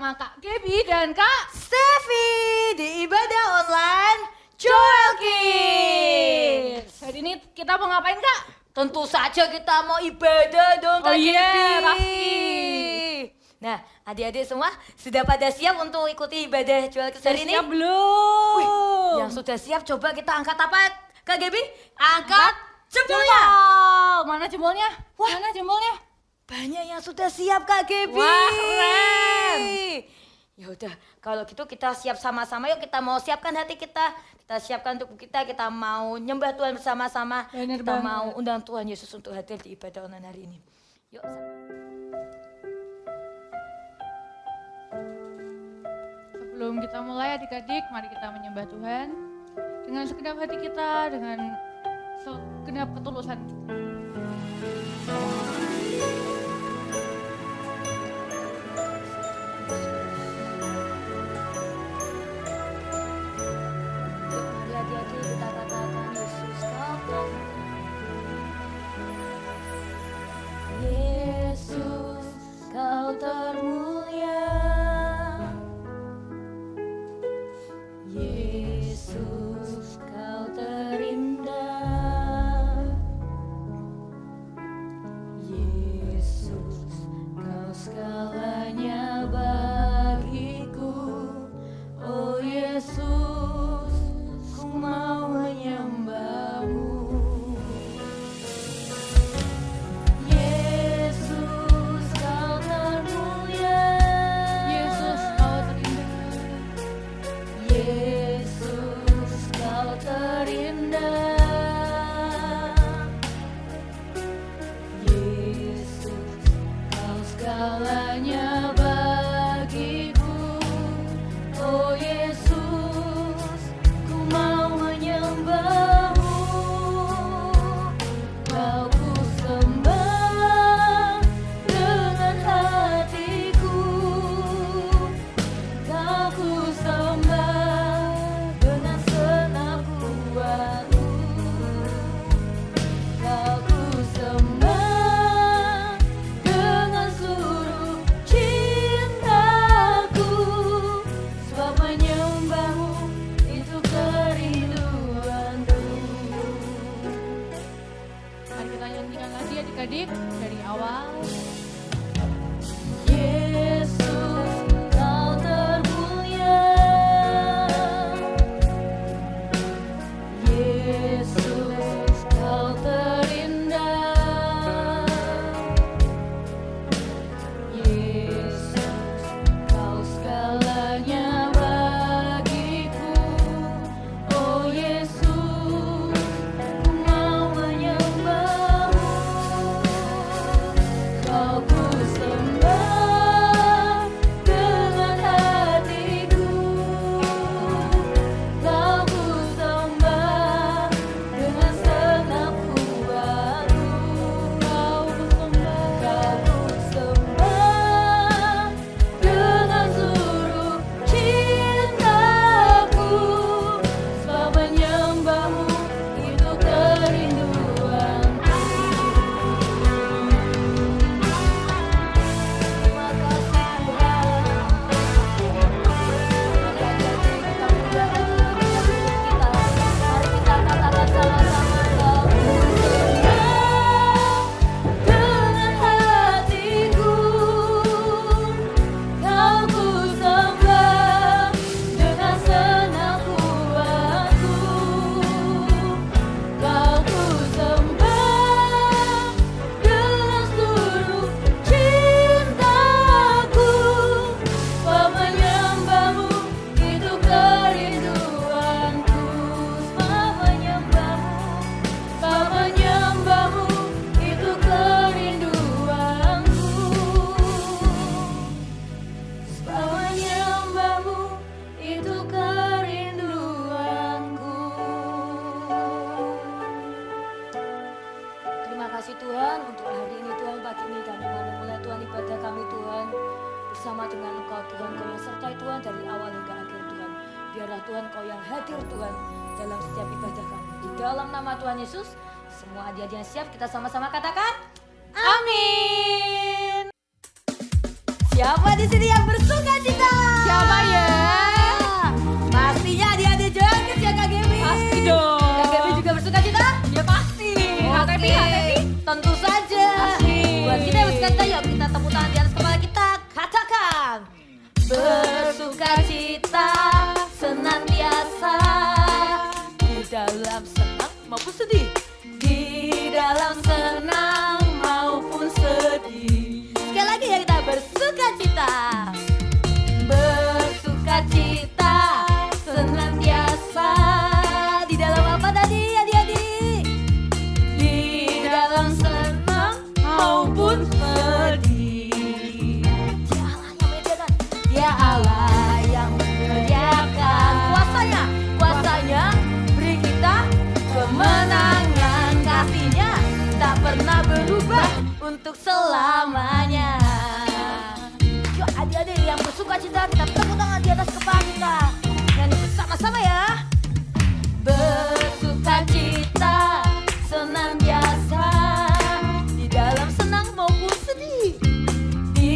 bersama Kak Gaby dan Kak Steffi di ibadah online Joel Kids. Hari ini kita mau ngapain Kak? Tentu saja kita mau ibadah dong Kak iya, Gaby. pasti. Nah, adik-adik semua sudah pada siap untuk ikuti ibadah Joel Kids hari ini? Siap belum? Wih, yang sudah siap coba kita angkat apa Kak Gaby? Angkat jempolnya. Mana jempolnya? Wah. Mana jempolnya? Banyak yang sudah siap Kak Gaby. Wah, keren. Ya udah, kalau gitu kita siap sama-sama. Yuk kita mau siapkan hati kita. Kita siapkan tubuh kita. Kita mau nyembah Tuhan bersama-sama. Bener Kita banget. mau undang Tuhan Yesus untuk hadir di ibadah online hari ini. Yuk. Sebelum kita mulai adik-adik, mari kita menyembah Tuhan dengan segenap hati kita, dengan segenap ketulusan kita. Yuk mari adik-adik kita katakan Yesus kau Tuhan. Yesus kau termulia. Yesus kau terindah. Yesus kau segalanya bagiku. Oh Yesus, ku mau menyembahmu. Yesus kau termulia. Yesus, kau terindah. Yesus kau terindah. Yesus kau segalanya bagiku. Oh Yesus, ku mau menyembahmu. Kau ku sembah dengan hatiku. Kau ku sembah dengan senang jiwaku. Kau ku sembah dengan seluruh cintaku. Sebab menyembahmu itu kerinduanku. Mari kita nyanyikan lagi adik-adik dari awal. Yesus kau termulia. Yesus kau terindah. Yesus kau segalanya bagiku. Oh Yesus, ku mau menyembahmu. Kau ku sembah dengan hatiku. Kau ku sembah dengan segenap jiwaku. Kau ku sembah dengan seluruh cintaku. Sebab menyembahmu itu kerinduanku. Terima kasih Tuhan. Mari adik-adik kita mudah dengan mulut kita. Mari kita katakan sama-sama. Kau ku sembah dengan hatiku. Kau ku sembah dengan senang jiwaku. Kau ku sembah dengan seluruh cintaku. Sebab menyembahmu itu kerinduanku. Sebab menyembahmu itu kerinduanku. Sebab menyembahmu itu kerinduanku. Terima kasih Tuhan untuk hari ini Tuhan, pagi ini kami mau memulai Tuhan ibadah kami Tuhan bersama dengan Engkau Tuhan. Kau yang sertai Tuhan dari awal hingga akhir Tuhan. Biarlah Tuhan Kau yang hadir Tuhan dalam setiap ibadah kami. Di dalam nama Tuhan Yesus, semua adik-adik yang siap kita sama-sama katakan amin. Siapa di sini yang bersuka cita? Siapa ya? Pastinya adik-adik Jonkes ya Kak Gemi. Pasti dong. Kak Gemi juga bersuka cita? Ya pasti. Oke, tentu saja. Pasti. Buat kita yang bersuka cita, yuk kita tepuk tangan di atas kepala kita. Katakan. Bersuka cita senantiasa di dalam senang maupun sedih. Di dalam senang maupun sedih. Sekali lagi ya kita bersuka cita. Bersuka cita senantiasa di dalam apa tadi adik-adik? Di dalam senang maupun sedih. Dia Allah yang menyediakan kuasanya beri kita kemenangan, kasihnya tak pernah berubah untuk selamanya. Yuk adik-adik yang bersuka cita, kita tepuk tangan di atas kepala kita. Nyanyi bersama-sama ya. Bersuka cita senantiasa di dalam senang maupun sedih. Di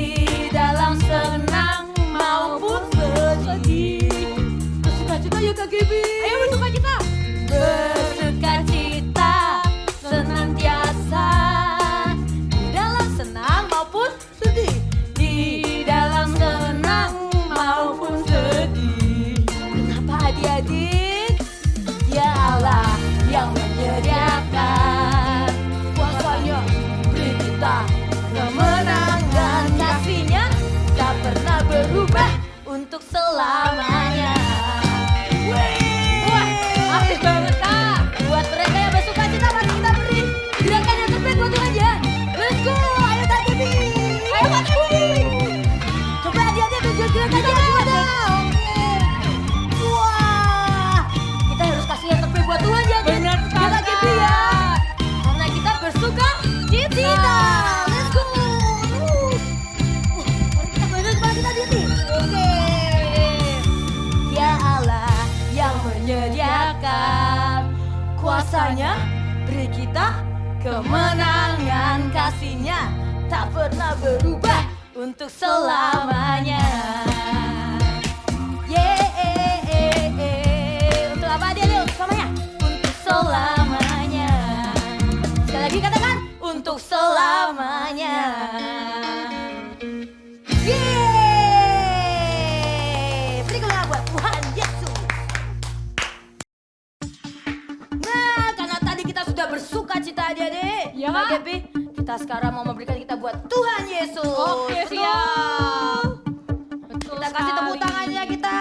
dalam senang maupun sedih. Bersuka cita yuk Kak Gibi. Ayo bersuka cita. Bersuka cita senantiasa di dalam senang maupun sedih. Di dalam senang maupun sedih. Kenapa adik-adik? Dia Allah yang menyediakan kuasanya beri kita kemenangan, kasihnya tak pernah berubah untuk selamanya. Wah, aktif banget Kak. Buat mereka yang bersuka cita, mari kita beri gerakan yang terbaik buat Tuhan ya. Let's go, ayo Kak Devi. Ayo Kak Devi. Coba dia tunjuk gerakannya gimana? Oke. Wah, kita harus kasih yang terbaik buat Tuhan ya. Benar sekali, Kak Devi ya. Kak. Karena kita bersuka cita. Let's go. Mari kita beri kepala kita Devi. Oke. Ya Allah yang menyediakan kuasanya beri kita kemenangan, kasihnya tak pernah berubah untuk selamanya. Untuk apa dia Leo? Selamanya. Untuk selamanya. Sekali lagi katakan untuk selamanya. Beri kemuliaan buat Tuhan Yesus. Nah, karena tadi kita sudah bersuka cita adik-adik. Ya, Mbak Kak. Devi, kita sekarang mau memberikan kita buat Tuhan Yesus. Oke, siap. Betul Kita kasih tepuk sekali. tangannya kita.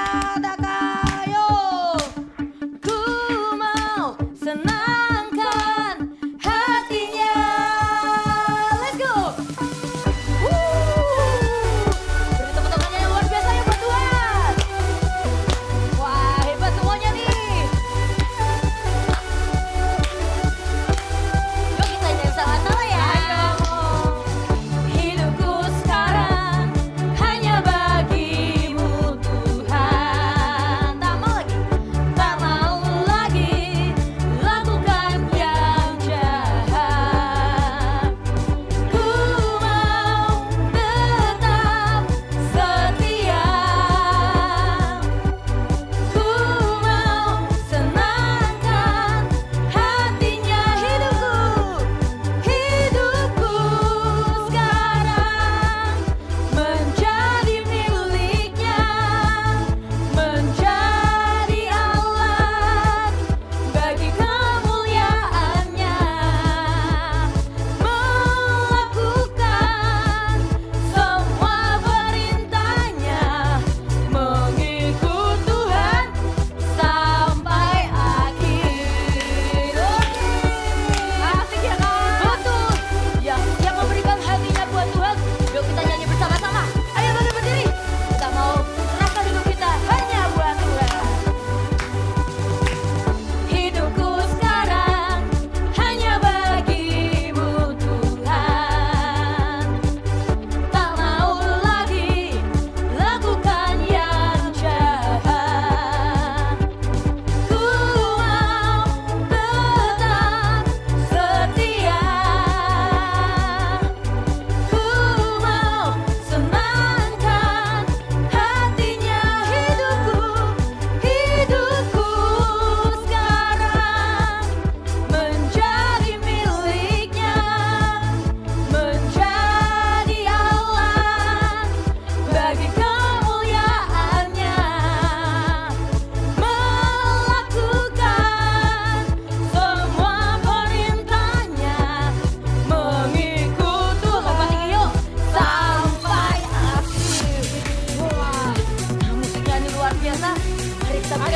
Ayo. Ku mau senangkan hatinya. Let's go. Beri tepuk tangannya yang luar biasa ya buat Tuhan. Wah, hebat semuanya nih. Yuk kita nyanyi sama-sama ya. Hidupku sekarang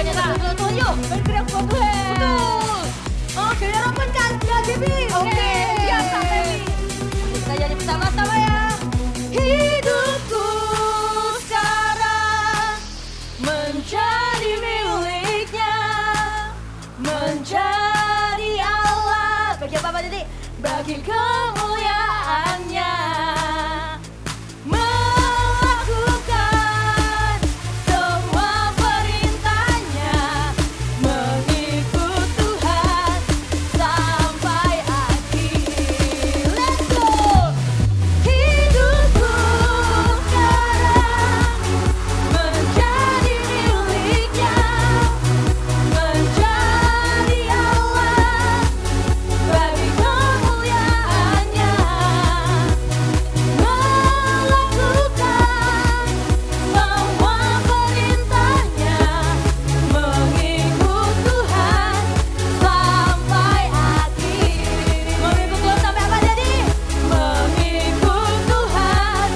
nyanyikan buat Tuhan yuk. Bergerak buat Tuhan. Betul. Oke, harapan kan Gabi. Oke, siap Kak Feby. Kita nyanyi bersama-sama ya. Hidupku sekarang menjadi miliknya, menjadi Allah. Bagi apa jadi? Bagi kemuliaannya. Melakukan semua perintahnya, mengikut Tuhan sampai akhir. Let's go. Hidupku sekarang menjadi miliknya, menjadi Allah bagi kemuliaannya, melakukan semua perintahnya, mengikut Tuhan sampai akhir. Mengikut Tuhan sampai apa jadi? Mengikut Tuhan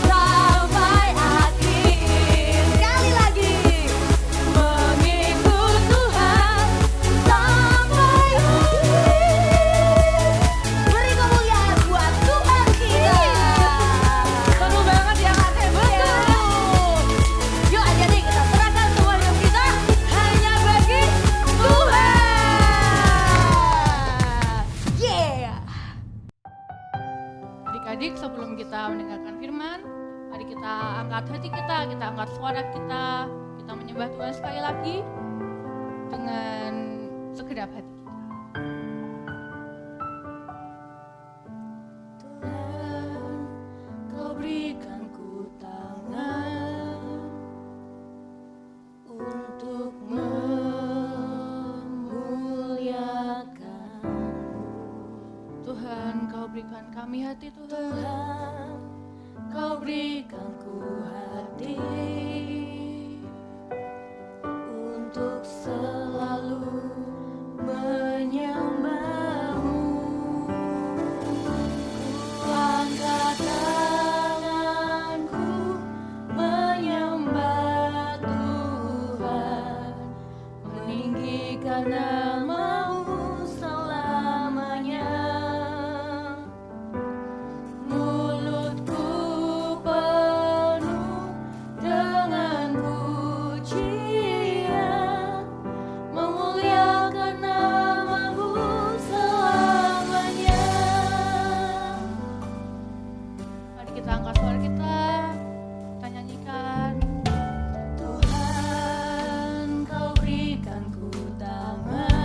sampai akhir. Sekali lagi. Mengikut Tuhan sampai akhir. Beri kemuliaan buat Tuhan kita. Seru banget ya Kak Feby ya. Betul. Yuk aja nih kita serahkan semua hidup kita hanya bagi Tuhan. Yeah. Adik-adik, sebelum kita mendengarkan firman, mari kita angkat hati kita angkat suara kita menyembah Tuhan sekali lagi dengan segenap hati kita. Tuhan, Kau berikan ku tangan untuk memuliakan. Tuhan, Kau berikan kami hati Tuhan. Tuhan, Kau berikan ku hati untuk selalu menyembah-Mu. Ku angkat tanganku menyembah Tuhan, meninggikan nama-Mu selamanya. Mulutku penuh dengan pujian, memuliakan nama-Mu selamanya. Mari kita angkat suara kita nyanyikan. Tuhan, Kau berikan ku tangan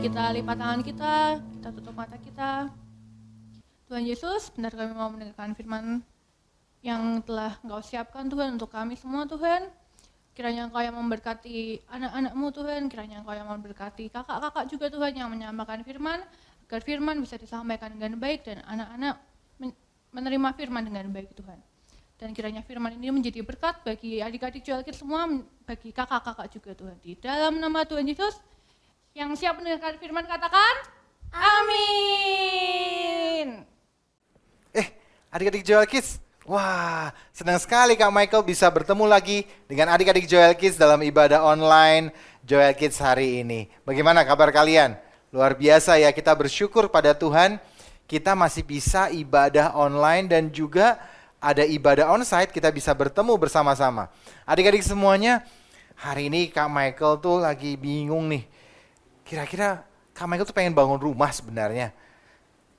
kita lipat tangan kita tutup mata kita. Tuhan Yesus, benar kami mau mendengarkan firman yang telah Engkau siapkan Tuhan untuk kami semua Tuhan. Kiranya Engkau yang memberkati anak-anak-Mu Tuhan, kiranya Engkau yang memberkati kakak-kakak juga Tuhan yang menyampaikan firman, agar firman bisa disampaikan dengan baik dan anak-anak menerima firman dengan baik Tuhan. Dan kiranya firman ini menjadi berkat bagi adik-adik Joel Kids semua, bagi kakak-kakak juga Tuhan. Di dalam nama Tuhan Yesus, yang siap mendengarkan firman katakan, amin. Adik-adik Joel Kids, wah, senang sekali Kak Michael bisa bertemu lagi dengan adik-adik Joel Kids dalam ibadah online Joel Kids hari ini. Bagaimana kabar kalian? Luar biasa ya, kita bersyukur pada Tuhan, kita masih bisa ibadah online dan juga ada ibadah onsite, kita bisa bertemu bersama-sama. Adik-adik semuanya, hari ini Kak Michael tuh lagi bingung nih. Kira-kira Kak Michael tuh pengen bangun rumah sebenarnya.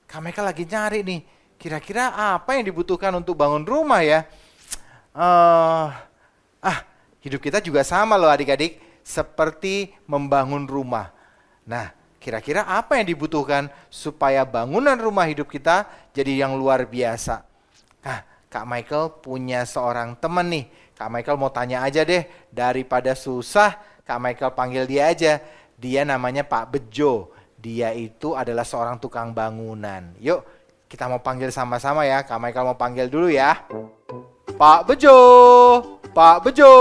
Kak Michael lagi nyari nih, kira-kira apa yang dibutuhkan untuk bangun rumah ya? Hidup kita juga sama loh adik-adik, seperti membangun rumah. Nah, kira-kira apa yang dibutuhkan supaya bangunan rumah hidup kita jadi yang luar biasa? Nah, Kak Michael punya seorang teman nih. Kak Michael mau tanya aja deh, daripada susah, Kak Michael panggil dia aja. Dia namanya Pak Bejo. Dia itu adalah seorang tukang bangunan. Yuk, kita mau panggil sama-sama ya. Kak Michael mau panggil dulu ya. Pak Bejo, Pak Bejo.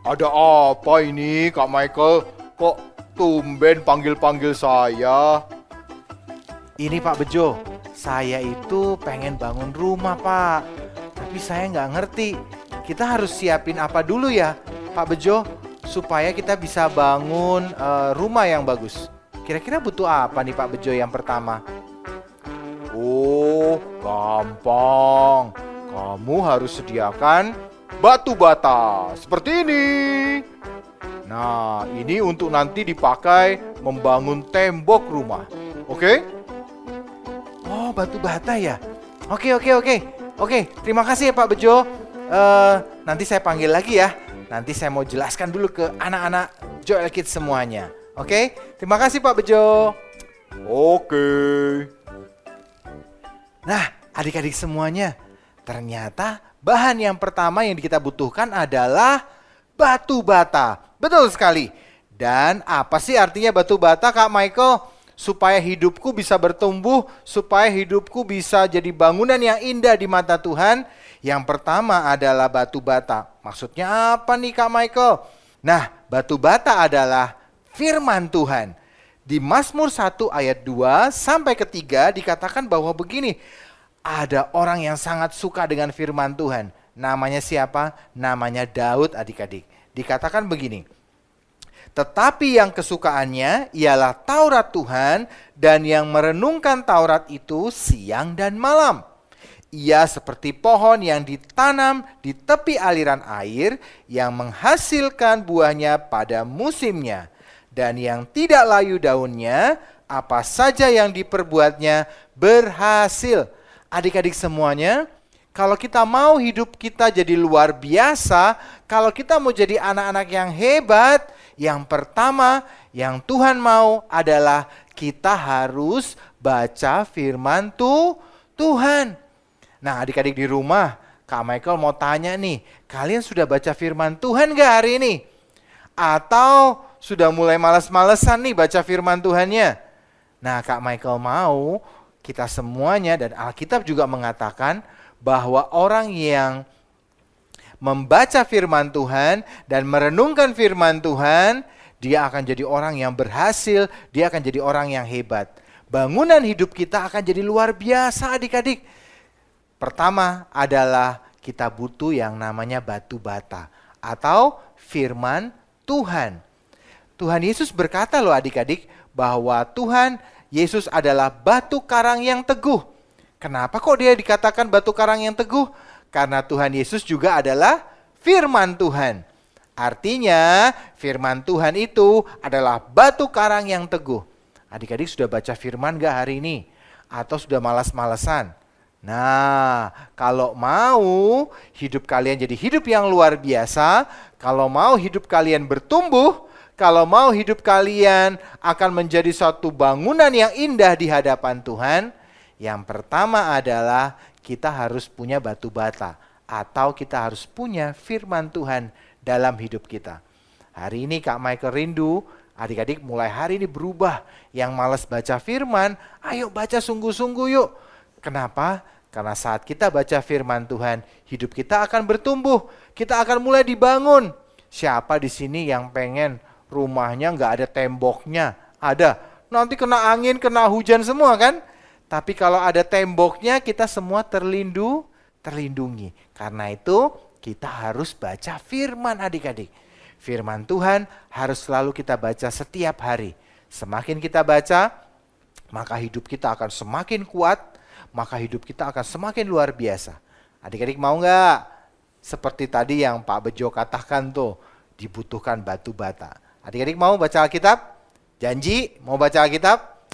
Ada apa ini Kak Michael? Kok tumben panggil-panggil saya? Ini Pak Bejo, saya itu pengen bangun rumah Pak. Tapi saya nggak ngerti, kita harus siapin apa dulu ya Pak Bejo? Supaya kita bisa bangun rumah yang bagus. Kira-kira butuh apa nih Pak Bejo yang pertama? Oh, gampang. Kamu harus sediakan batu bata seperti ini. Nah, ini untuk nanti dipakai membangun tembok rumah. Oke? Oh, batu bata ya? Oke. Terima kasih ya Pak Bejo. Nanti saya panggil lagi ya. Nanti saya mau jelaskan dulu ke anak-anak Joel Kids semuanya. Oke? Terima kasih Pak Bejo. Oke. Nah, adik-adik semuanya, ternyata bahan yang pertama yang kita butuhkan adalah batu bata. Betul sekali. Dan apa sih artinya batu bata Kak Michael? Supaya hidupku bisa bertumbuh, supaya hidupku bisa jadi bangunan yang indah di mata Tuhan. Yang pertama adalah batu bata. Maksudnya apa nih Kak Michael? Nah, batu bata adalah firman Tuhan. Di Mazmur 1 ayat 2 sampai 3 dikatakan bahwa begini. Ada orang yang sangat suka dengan firman Tuhan. Namanya siapa? Namanya Daud adik-adik. Dikatakan begini. Tetapi yang kesukaannya ialah Taurat Tuhan dan yang merenungkan Taurat itu siang dan malam. Ia seperti pohon yang ditanam di tepi aliran air yang menghasilkan buahnya pada musimnya. Dan yang tidak layu daunnya, apa saja yang diperbuatnya berhasil. Adik-adik semuanya, kalau kita mau hidup kita jadi luar biasa, kalau kita mau jadi anak-anak yang hebat, yang pertama yang Tuhan mau adalah kita harus baca firman Tuhan. Nah adik-adik di rumah, Kak Michael mau tanya nih, kalian sudah baca firman Tuhan gak hari ini? Atau sudah mulai malas-malesan nih baca firman Tuhannya? Nah Kak Michael mau kita semuanya, dan Alkitab juga mengatakan bahwa orang yang membaca firman Tuhan dan merenungkan firman Tuhan, dia akan jadi orang yang berhasil, dia akan jadi orang yang hebat. Bangunan hidup kita akan jadi luar biasa adik-adik. Pertama adalah kita butuh yang namanya batu bata atau firman Tuhan. Tuhan Yesus berkata loh adik-adik bahwa Tuhan Yesus adalah batu karang yang teguh. Kenapa kok dia dikatakan batu karang yang teguh? Karena Tuhan Yesus juga adalah firman Tuhan. Artinya firman Tuhan itu adalah batu karang yang teguh. Adik-adik sudah baca firman gak hari ini? Atau sudah malas-malesan? Nah, kalau mau hidup kalian jadi hidup yang luar biasa, kalau mau hidup kalian bertumbuh, kalau mau hidup kalian akan menjadi suatu bangunan yang indah di hadapan Tuhan, yang pertama adalah kita harus punya batu bata atau kita harus punya firman Tuhan dalam hidup kita. Hari ini Kak Michael rindu adik-adik mulai hari ini berubah. Yang malas baca firman, ayo baca sungguh-sungguh yuk. Kenapa? Karena saat kita baca firman Tuhan, hidup kita akan bertumbuh. Kita akan mulai dibangun. Siapa di sini yang pengen rumahnya nggak ada temboknya? Ada. Nanti kena angin, kena hujan semua kan? Tapi kalau ada temboknya, kita semua terlindungi. Karena itu kita harus baca firman adik-adik. Firman Tuhan harus selalu kita baca setiap hari. Semakin kita baca, maka hidup kita akan semakin kuat, maka hidup kita akan semakin luar biasa. Adik-adik mau nggak? Seperti tadi yang Pak Bejo katakan tuh, dibutuhkan batu bata. Adik-adik mau baca Alkitab? Janji mau baca Alkitab?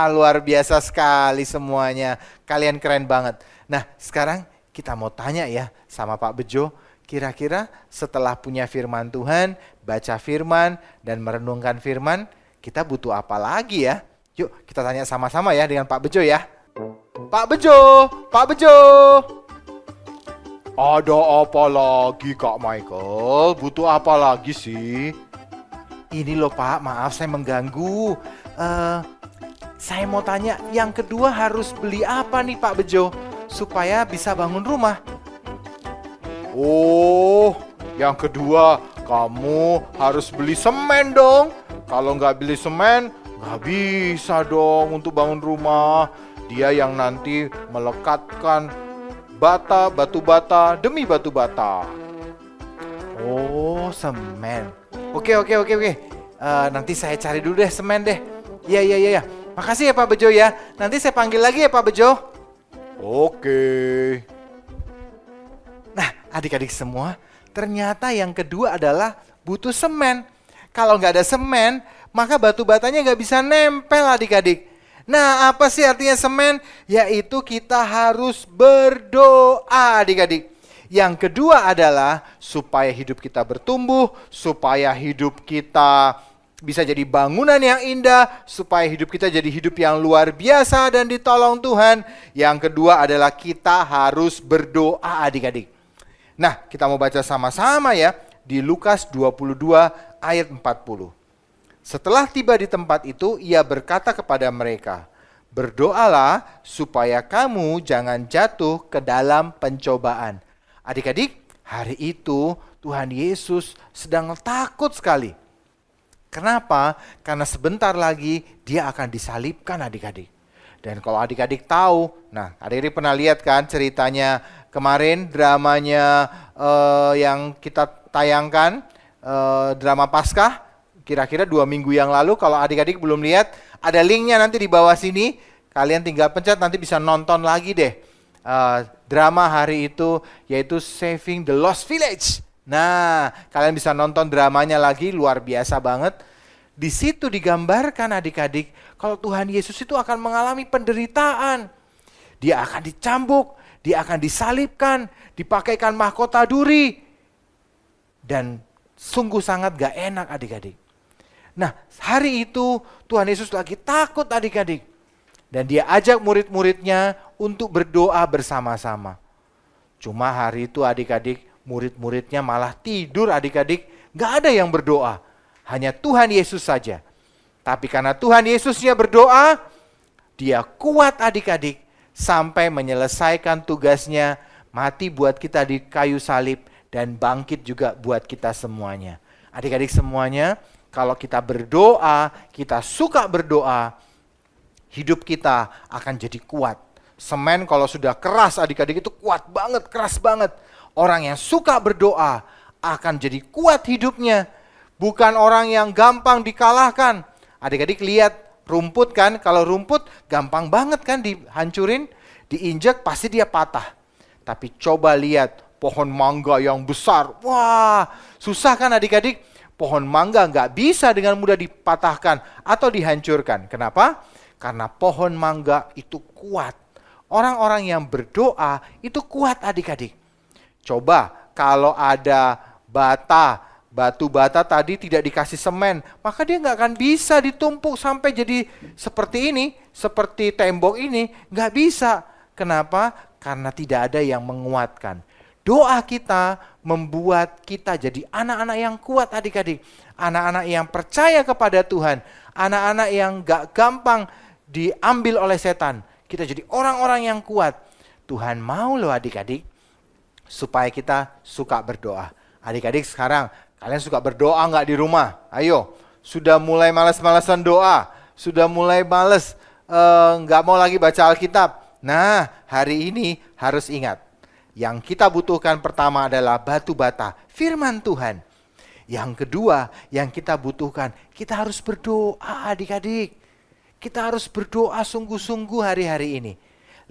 Luar biasa sekali semuanya. Kalian keren banget. Nah, sekarang kita mau tanya ya sama Pak Bejo. Kira-kira setelah punya firman Tuhan, baca firman, dan merenungkan firman, kita butuh apa lagi ya? Yuk kita tanya sama-sama ya dengan Pak Bejo ya. Pak Bejo, Pak Bejo. Ada apa lagi Kak Michael? Butuh apa lagi sih? Ini loh Pak, maaf saya mengganggu. Saya mau tanya, yang kedua harus beli apa nih Pak Bejo? Supaya bisa bangun rumah. Oh, yang kedua kamu harus beli semen dong. Kalau nggak beli semen, nggak bisa dong untuk bangun rumah. Dia yang nanti melekatkan batu bata demi batu bata. Oh, semen. Oke. Nanti saya cari dulu deh semen deh. Iya. Makasih ya Pak Bejo ya. Nanti saya panggil lagi ya Pak Bejo. Oke. Nah, adik-adik semua, ternyata yang kedua adalah butuh semen. Kalau nggak ada semen, maka batu batanya nggak bisa nempel adik-adik. Nah, apa sih artinya semen? Yaitu kita harus berdoa adik-adik. Yang kedua adalah supaya hidup kita bertumbuh, supaya hidup kita bisa jadi bangunan yang indah, supaya hidup kita jadi hidup yang luar biasa dan ditolong Tuhan. Yang kedua adalah kita harus berdoa adik-adik. Nah, kita mau baca sama-sama ya di Lukas 22 ayat 40. Setelah tiba di tempat itu, ia berkata kepada mereka, "Berdoalah supaya kamu jangan jatuh ke dalam pencobaan." Adik-adik, hari itu Tuhan Yesus sedang takut sekali. Kenapa? Karena sebentar lagi dia akan disalibkan adik-adik. Dan kalau adik-adik tahu, nah adik-adik pernah lihat kan ceritanya kemarin dramanya yang kita tayangkan, drama Paskah, kira-kira 2 minggu yang lalu. Kalau adik-adik belum lihat, ada linknya nanti di bawah sini. Kalian tinggal pencet, nanti bisa nonton lagi deh. Drama hari itu yaitu Saving the Lost Village. Nah, kalian bisa nonton dramanya lagi, luar biasa banget. Di situ digambarkan adik-adik, kalau Tuhan Yesus itu akan mengalami penderitaan. Dia akan dicambuk, dia akan disalibkan, dipakaikan mahkota duri. Dan sungguh sangat gak enak adik-adik. Nah, hari itu Tuhan Yesus lagi takut adik-adik. Dan dia ajak murid-muridnya untuk berdoa bersama-sama. Cuma hari itu adik-adik, murid-muridnya malah tidur adik-adik. Gak ada yang berdoa. Hanya Tuhan Yesus saja. Tapi karena Tuhan Yesusnya berdoa, dia kuat adik-adik. Sampai menyelesaikan tugasnya, mati buat kita di kayu salib. Dan bangkit juga buat kita semuanya. Adik-adik semuanya, kalau kita berdoa, kita suka berdoa, hidup kita akan jadi kuat. Semen kalau sudah keras adik-adik itu kuat banget, keras banget. Orang yang suka berdoa akan jadi kuat hidupnya. Bukan orang yang gampang dikalahkan. Adik-adik lihat rumput kan, kalau rumput gampang banget kan dihancurin, diinjak pasti dia patah. Tapi coba lihat pohon mangga yang besar. Wah, susah kan adik-adik? Pohon mangga nggak bisa dengan mudah dipatahkan atau dihancurkan. Kenapa? Karena pohon mangga itu kuat. Orang-orang yang berdoa itu kuat adik-adik. Coba kalau ada bata batu bata tadi tidak dikasih semen, maka dia nggak akan bisa ditumpuk sampai jadi seperti ini, seperti tembok ini, nggak bisa. Kenapa? Karena tidak ada yang menguatkan. Doa kita membuat kita jadi anak-anak yang kuat adik-adik. Anak-anak yang percaya kepada Tuhan. Anak-anak yang gak gampang diambil oleh setan. Kita jadi orang-orang yang kuat. Tuhan mau loh adik-adik supaya kita suka berdoa. Adik-adik sekarang kalian suka berdoa gak di rumah? Ayo, sudah mulai malas-malasan doa. Sudah mulai males gak mau lagi baca Alkitab. Nah, hari ini harus ingat. Yang kita butuhkan pertama adalah batu bata, firman Tuhan. Yang kedua yang kita butuhkan, kita harus berdoa adik-adik. Kita harus berdoa sungguh-sungguh hari-hari ini.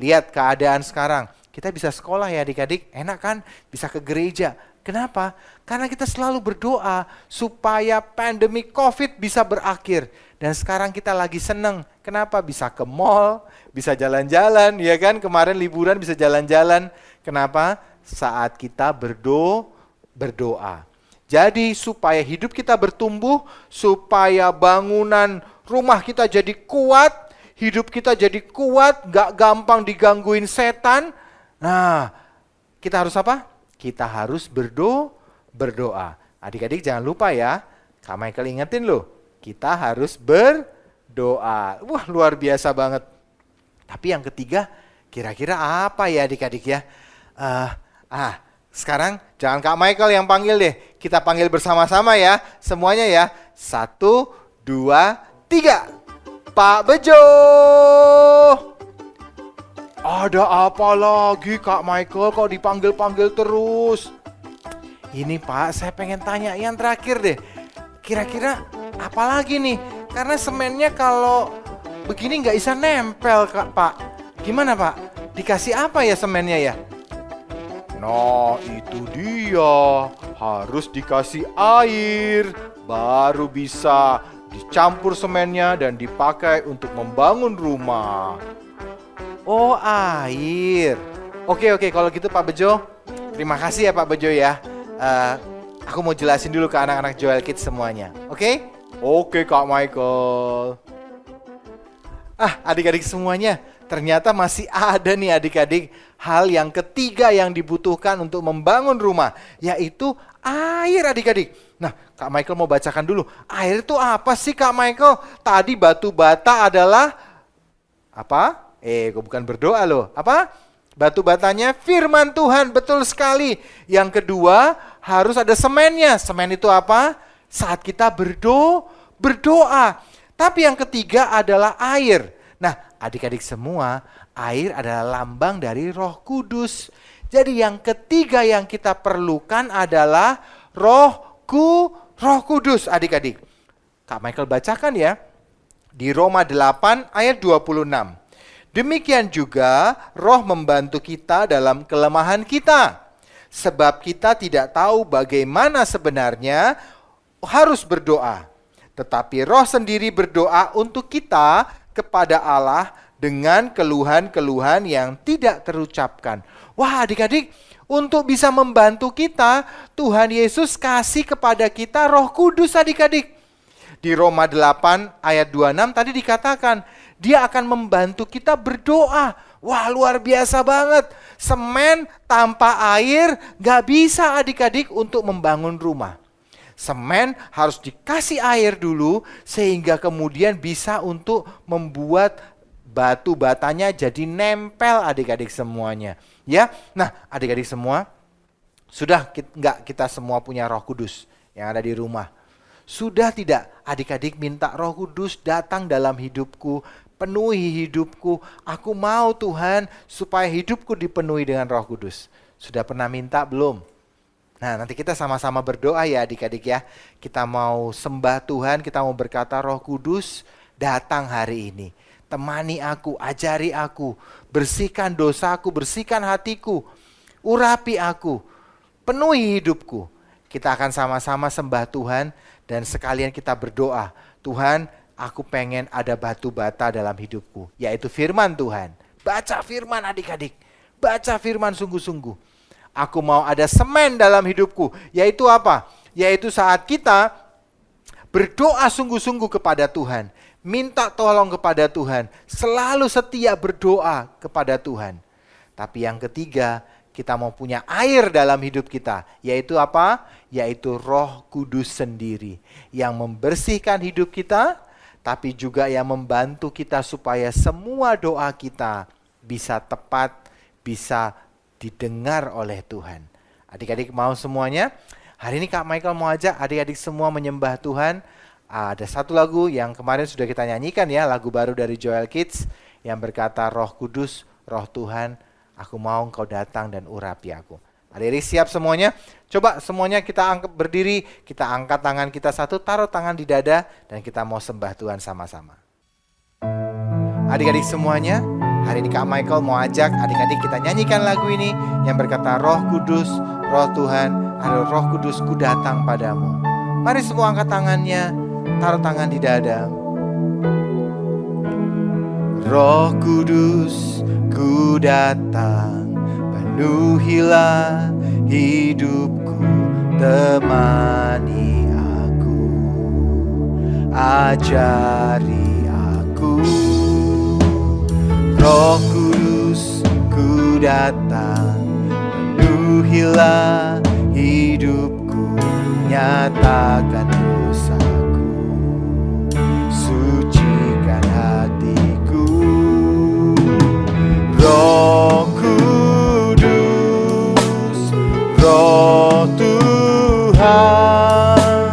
Lihat keadaan sekarang, kita bisa sekolah ya adik-adik, enak kan? Bisa ke gereja. Kenapa? Karena kita selalu berdoa supaya pandemi COVID bisa berakhir. Dan sekarang kita lagi seneng. Kenapa? Bisa ke mall, bisa jalan-jalan, ya kan? Kemarin liburan bisa jalan-jalan. Kenapa? Saat kita berdoa. Jadi supaya hidup kita bertumbuh, supaya bangunan rumah kita jadi kuat, hidup kita jadi kuat, gak gampang digangguin setan. Nah, kita harus apa? Kita harus berdoa. Adik-adik jangan lupa ya, Kak Michael ingetin loh, kita harus berdoa. Wah, luar biasa banget. Tapi yang ketiga, kira-kira apa ya adik-adik ya? Sekarang jangan Kak Michael yang panggil deh. Kita panggil bersama-sama ya. Semuanya ya. 1, 2, 3. Pak Bejo. Ada apa lagi Kak Michael kok dipanggil-panggil terus? Ini Pak, saya pengen tanya yang terakhir deh. Kira-kira apa lagi nih? Karena semennya kalau begini nggak bisa nempel Pak. Gimana Pak? Dikasih apa ya semennya ya? Nah, itu dia. Harus dikasih air. Baru bisa dicampur semennya dan dipakai untuk membangun rumah. Oh, air. Oke, kalau gitu Pak Bejo. Terima kasih ya Pak Bejo ya. Aku mau jelasin dulu ke anak-anak Joel Kids semuanya. Oke? Oke Kak Michael. Adik-adik semuanya. Ternyata masih ada nih adik-adik hal yang ketiga yang dibutuhkan untuk membangun rumah, yaitu air adik-adik. Nah, Kak Michael mau bacakan dulu. Air itu apa sih Kak Michael? Tadi batu bata adalah apa? Bukan berdoa loh. Apa? Batu batanya firman Tuhan, betul sekali. Yang kedua harus ada semennya. Semen itu apa? Saat kita berdoa. Tapi yang ketiga adalah air. Nah, adik-adik semua, air adalah lambang dari Roh Kudus. Jadi yang ketiga yang kita perlukan adalah Roh Kudus, adik-adik. Kak Michael bacakan ya. Di Roma 8 ayat 26. Demikian juga Roh membantu kita dalam kelemahan kita. Sebab kita tidak tahu bagaimana sebenarnya harus berdoa. Tetapi Roh sendiri berdoa untuk kita kepada Allah dengan keluhan-keluhan yang tidak terucapkan. Wah adik-adik, untuk bisa membantu kita, Tuhan Yesus kasih kepada kita Roh Kudus adik-adik. Di Roma 8 ayat 26 tadi dikatakan, dia akan membantu kita berdoa. Wah luar biasa banget. Semen tanpa air gak bisa adik-adik untuk membangun rumah. Semen harus dikasih air dulu sehingga kemudian bisa untuk membuat batu batanya jadi nempel adik-adik semuanya. Ya, nah adik-adik semua, sudah nggak kita semua punya Roh Kudus yang ada di rumah? Sudah tidak adik-adik minta Roh Kudus datang dalam hidupku, penuhi hidupku. Aku mau Tuhan supaya hidupku dipenuhi dengan Roh Kudus. Sudah pernah minta belum? Nah nanti kita sama-sama berdoa ya adik-adik ya. Kita mau sembah Tuhan, kita mau berkata Roh Kudus datang hari ini. Temani aku, ajari aku, bersihkan dosaku, bersihkan hatiku, urapi aku, penuhi hidupku. Kita akan sama-sama sembah Tuhan dan sekalian kita berdoa. Tuhan, aku pengen ada batu bata dalam hidupku, yaitu firman Tuhan. Baca firman adik-adik, baca firman sungguh-sungguh. Aku mau ada semen dalam hidupku, yaitu apa? yaitu saat kita berdoa sungguh-sungguh kepada Tuhan, minta tolong kepada Tuhan, selalu setia berdoa kepada Tuhan. Tapi yang ketiga, kita mau punya air dalam hidup kita, yaitu apa? Yaitu Roh Kudus sendiri yang membersihkan hidup kita, tapi juga yang membantu kita supaya semua doa kita bisa tepat, bisa didengar oleh Tuhan. Adik-adik mau semuanya? Hari ini Kak Michael mau ajak adik-adik semua menyembah Tuhan. Ada satu lagu yang kemarin sudah kita nyanyikan ya, lagu baru dari Joel Kids yang berkata, Roh Kudus, Roh Tuhan, aku mau Engkau datang dan urapi aku. Adik-adik siap semuanya? Coba semuanya kita berdiri, kita angkat tangan kita satu, taruh tangan di dada, dan kita mau sembah Tuhan sama-sama. Adik-adik semuanya, hari ini Kak Michael mau ajak adik-adik kita nyanyikan lagu ini yang berkata, Roh Kudus, Roh Tuhan, ada Roh Kudus ku datang padamu. Mari semua angkat tangannya, taruh tangan di dada. Roh Kudus ku datang, penuhilah hidupku, temani aku, ajari aku. Roh Kudus ku datang, penuhilah hidupku, nyatakan dosaku, sucikan hatiku. Roh Kudus, Roh Tuhan,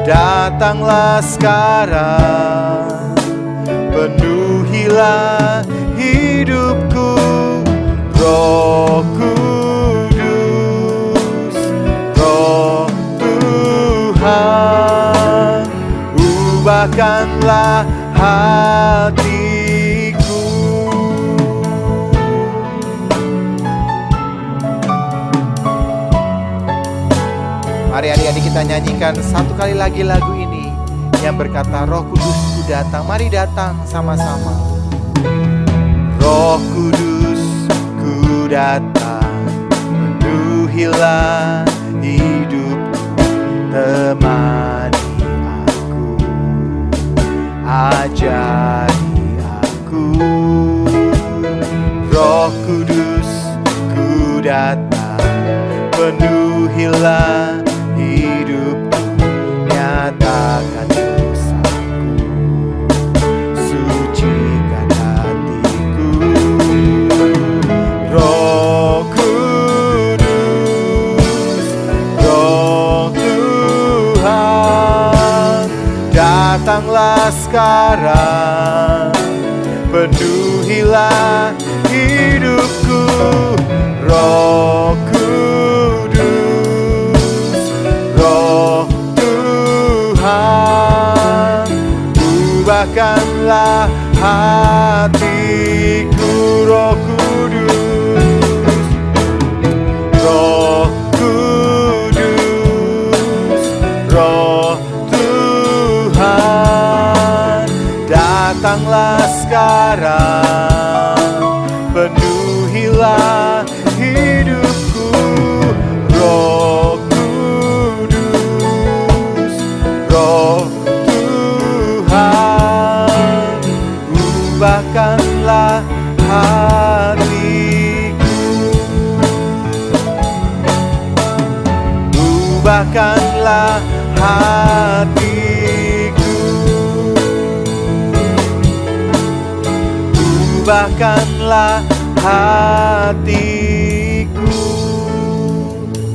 datanglah sekarang, penuhilah hidupku. Roh Kudus, Roh Tuhan, ubahkanlah hatiku. Mari adik-adik kita nyanyikan satu kali lagi lagu ini yang berkata, Roh Kudus ku datang. Mari datang sama-sama. Roh Kudus ku datang, penuhilah hidupku, temani aku, ajari aku. Roh Kudus ku datang, penuhilah hidupku, nyatakan dosaku, sucikan hatiku. Roh Kudus, Roh Tuhan, datanglah sekarang, penuhilah hidupku. Roh Kudus, Roh Tuhan, ubahkanlah hatiku. Roh Kudus, Roh Kudus, Roh Tuhan, datanglah sekarang, penuhilah hidupku. Roh Kudus, Roh Tuhan, ubahkanlah hatiku, ubahkanlah hatiku, ubahkanlah hatiku.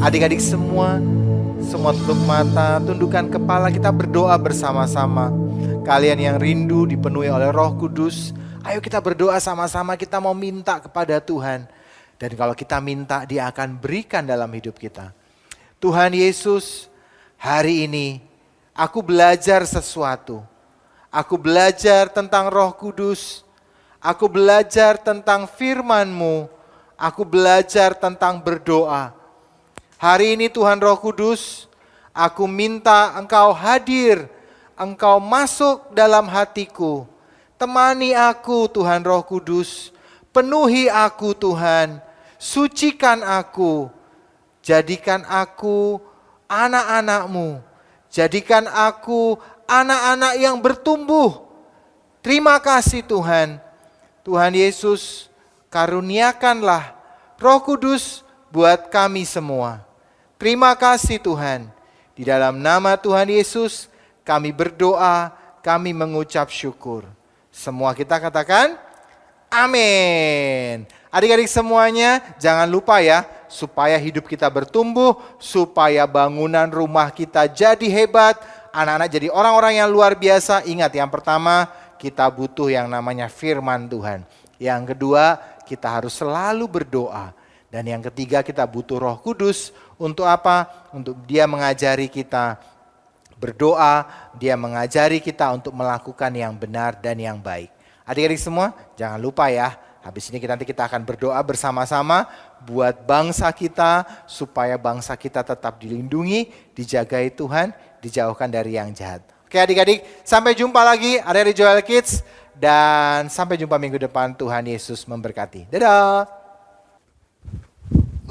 Adik-adik semua tutup mata, tundukkan kepala, kita berdoa bersama-sama. Kalian yang rindu dipenuhi oleh Roh Kudus, ayo kita berdoa sama-sama, kita mau minta kepada Tuhan. Dan kalau kita minta, Dia akan berikan dalam hidup kita. Tuhan Yesus, hari ini aku belajar sesuatu. Aku belajar tentang Roh Kudus. Aku belajar tentang firman-Mu. Aku belajar tentang berdoa. Hari ini Tuhan Roh Kudus, aku minta Engkau hadir, Engkau masuk dalam hatiku. Temani aku Tuhan Roh Kudus, penuhi aku Tuhan, sucikan aku, jadikan aku anak-anak-Mu. Jadikan aku anak-anak yang bertumbuh. Terima kasih Tuhan. Tuhan Yesus, karuniakanlah Roh Kudus buat kami semua. Terima kasih Tuhan. Di dalam nama Tuhan Yesus, kami berdoa, kami mengucap syukur. Semua kita katakan, amin. Adik-adik semuanya, jangan lupa ya, supaya hidup kita bertumbuh, supaya bangunan rumah kita jadi hebat, anak-anak jadi orang-orang yang luar biasa. Ingat, yang pertama, kita butuh yang namanya firman Tuhan. Yang kedua, kita harus selalu berdoa. Dan yang ketiga, kita butuh Roh Kudus. Untuk apa? Untuk Dia mengajari kita berdoa, Dia mengajari kita untuk melakukan yang benar dan yang baik. Adik-adik semua, jangan lupa ya, habis ini nanti kita akan berdoa bersama-sama buat bangsa kita, supaya bangsa kita tetap dilindungi, dijagai Tuhan, dijauhkan dari yang jahat. Oke adik-adik, sampai jumpa lagi, adik-adik Joel Kids, dan sampai jumpa minggu depan. Tuhan Yesus memberkati. Dadah!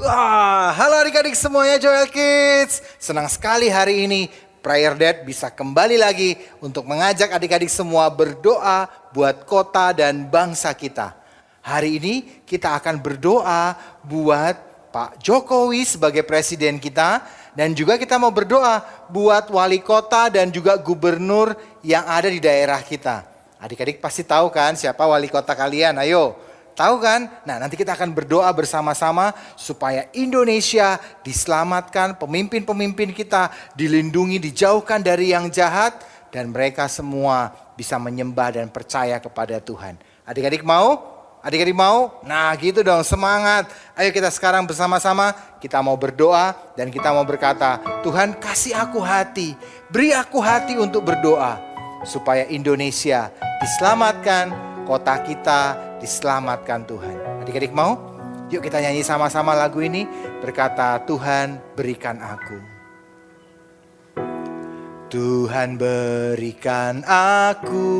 Wah, halo adik-adik semuanya Joel Kids. Senang sekali hari ini Prayer Dad bisa kembali lagi untuk mengajak adik-adik semua berdoa buat kota dan bangsa kita. Hari ini kita akan berdoa buat Pak Jokowi sebagai presiden kita, dan juga kita mau berdoa buat wali kota dan juga gubernur yang ada di daerah kita. Adik-adik pasti tahu kan siapa wali kota kalian? Ayo, tahu kan? Nah, nanti kita akan berdoa bersama-sama supaya Indonesia diselamatkan, pemimpin-pemimpin kita dilindungi, dijauhkan dari yang jahat, dan mereka semua bisa menyembah dan percaya kepada Tuhan. Adik-adik mau? Adik-adik mau? Nah gitu dong, semangat. Ayo kita sekarang bersama-sama, kita mau berdoa dan kita mau berkata, Tuhan kasih aku hati, beri aku hati untuk berdoa, supaya Indonesia diselamatkan, kota kita diselamatkan Tuhan. Adik-adik mau? Yuk kita nyanyi sama-sama lagu ini, berkata, Tuhan berikan aku. Tuhan berikan aku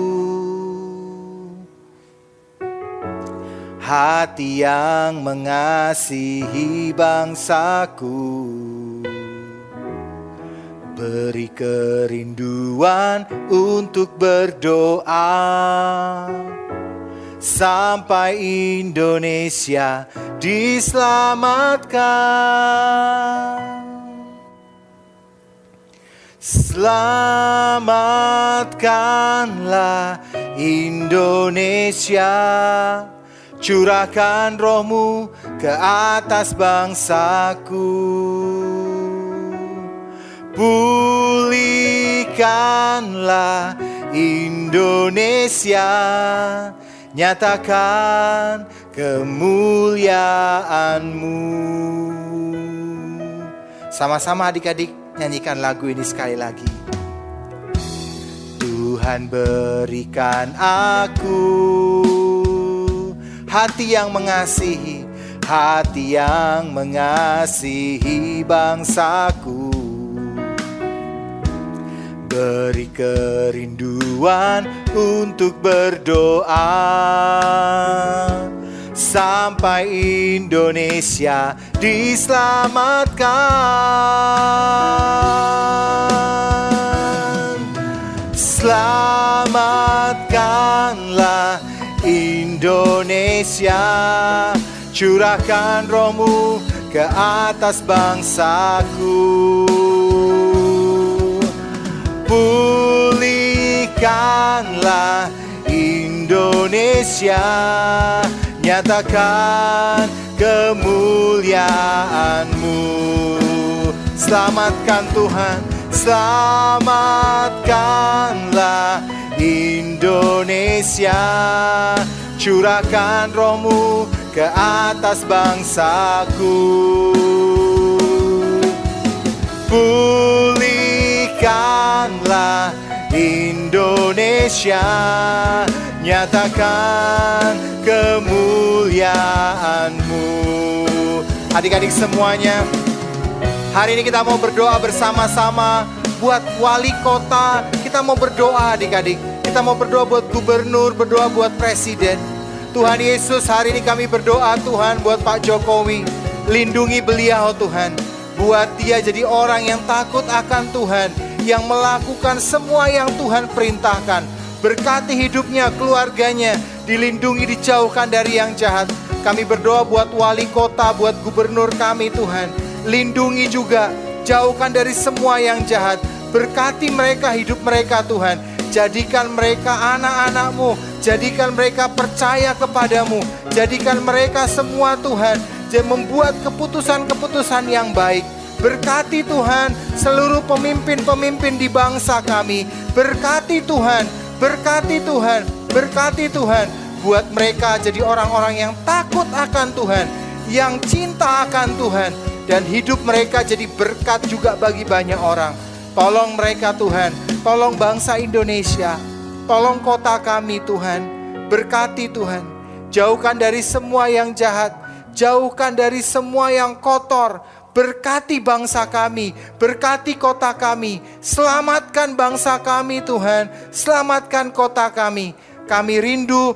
hati yang mengasihi bangsaku, beri kerinduan untuk berdoa sampai Indonesia diselamatkan. Selamatkanlah Indonesia, curahkan roh-Mu ke atas bangsaku. Pulihkanlah Indonesia, nyatakan kemuliaan-Mu. Sama-sama adik-adik nyanyikan lagu ini sekali lagi. Tuhan berikan aku hati yang mengasihi, hati yang mengasihi bangsaku, beri kerinduan untuk berdoa sampai Indonesia diselamatkan. Selamatkanlah Indonesia, curahkan roh-Mu ke atas bangsaku. Pulihkanlah Indonesia, nyatakan kemuliaan-Mu. Selamatkan Tuhan, selamatkanlah Indonesia, curahkan roh-Mu ke atas bangsaku. Pulihkanlah Indonesia, nyatakan kemuliaan-Mu. Adik-adik semuanya, hari ini kita mau berdoa bersama-sama buat wali kota. Kita mau berdoa adik-adik. Kita mau berdoa buat gubernur, berdoa buat presiden. Tuhan Yesus, hari ini kami berdoa Tuhan buat Pak Jokowi. Lindungi beliau Tuhan. Buat dia jadi orang yang takut akan Tuhan, yang melakukan semua yang Tuhan perintahkan. Berkati hidupnya, keluarganya, dilindungi, dijauhkan dari yang jahat. Kami berdoa buat wali kota, buat gubernur kami Tuhan. Lindungi juga, jauhkan dari semua yang jahat. Berkati mereka, hidup mereka Tuhan. Jadikan mereka anak-anak-Mu, jadikan mereka percaya kepadamu. Jadikan mereka semua Tuhan, membuat keputusan-keputusan yang baik. Berkati Tuhan seluruh pemimpin-pemimpin di bangsa kami. Berkati Tuhan, berkati Tuhan, berkati Tuhan. Buat mereka jadi orang-orang yang takut akan Tuhan, yang cinta akan Tuhan. Dan hidup mereka jadi berkat juga bagi banyak orang. Tolong mereka Tuhan, tolong bangsa Indonesia, tolong kota kami Tuhan. Berkati Tuhan, jauhkan dari semua yang jahat, jauhkan dari semua yang kotor. Berkati bangsa kami, berkati kota kami. Selamatkan bangsa kami Tuhan, selamatkan kota kami. Kami rindu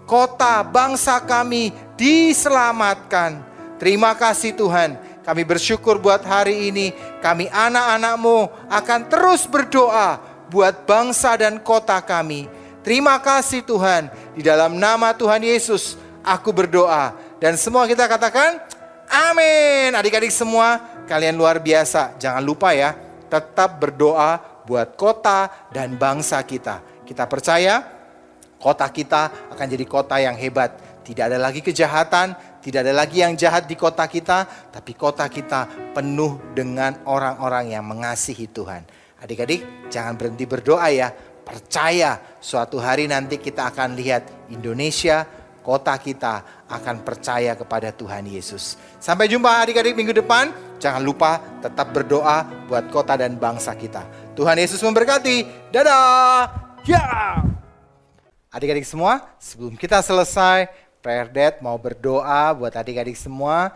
kota bangsa kami diselamatkan. Terima kasih Tuhan. Kami bersyukur buat hari ini. Kami anak-anak-Mu akan terus berdoa buat bangsa dan kota kami. Terima kasih Tuhan. Di dalam nama Tuhan Yesus aku berdoa. Dan semua kita katakan amin. Adik-adik semua, kalian luar biasa. Jangan lupa ya, tetap berdoa buat kota dan bangsa kita. Kita percaya kota kita akan jadi kota yang hebat. Tidak ada lagi kejahatan, tidak ada lagi yang jahat di kota kita, tapi kota kita penuh dengan orang-orang yang mengasihi Tuhan. Adik-adik, jangan berhenti berdoa ya. Percaya suatu hari nanti kita akan lihat Indonesia, kota kita akan percaya kepada Tuhan Yesus. Sampai jumpa adik-adik minggu depan. Jangan lupa tetap berdoa buat kota dan bangsa kita. Tuhan Yesus memberkati. Dadah. Ya. Adik-adik semua, sebelum kita selesai, Prayer Dad mau berdoa buat adik-adik semua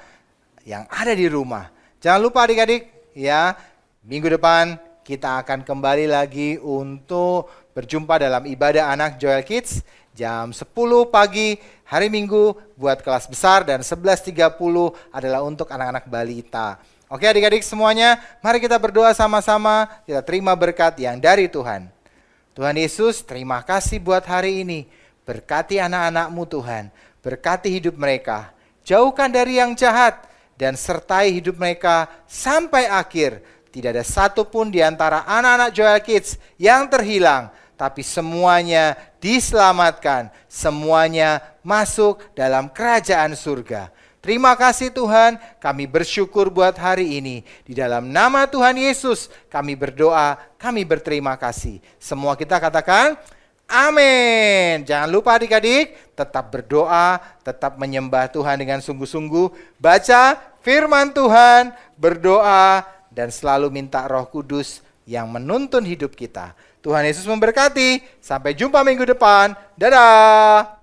yang ada di rumah. Jangan lupa adik-adik ya, minggu depan kita akan kembali lagi untuk berjumpa dalam ibadah anak Joel Kids jam 10 pagi hari Minggu buat kelas besar dan 11.30 adalah untuk anak-anak balita. Oke adik-adik semuanya, mari kita berdoa sama-sama, kita terima berkat yang dari Tuhan. Tuhan Yesus, terima kasih buat hari ini. Berkati anak-anak-Mu Tuhan. Berkati hidup mereka, jauhkan dari yang jahat, dan sertai hidup mereka sampai akhir. Tidak ada satupun di antara anak-anak Joel Kids yang terhilang, tapi semuanya diselamatkan, semuanya masuk dalam kerajaan surga. Terima kasih Tuhan, kami bersyukur buat hari ini. Di dalam nama Tuhan Yesus, kami berdoa, kami berterima kasih. Semua kita katakan, amin. Jangan lupa adik-adik, tetap berdoa, tetap menyembah Tuhan dengan sungguh-sungguh. Baca firman Tuhan, berdoa, dan selalu minta Roh Kudus yang menuntun hidup kita. Tuhan Yesus memberkati. Sampai jumpa minggu depan. Dadah.